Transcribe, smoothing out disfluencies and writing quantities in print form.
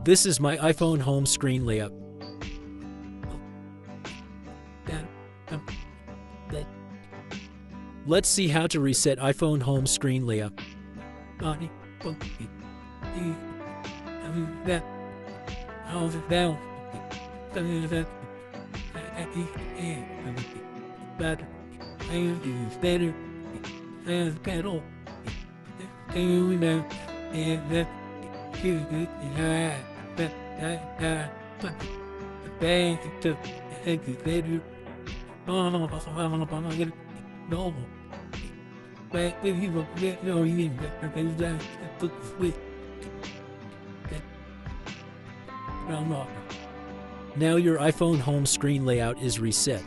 This is my iPhone home screen layout. Let's see how to reset iPhone home screen layout. Now your iPhone home screen layout is reset.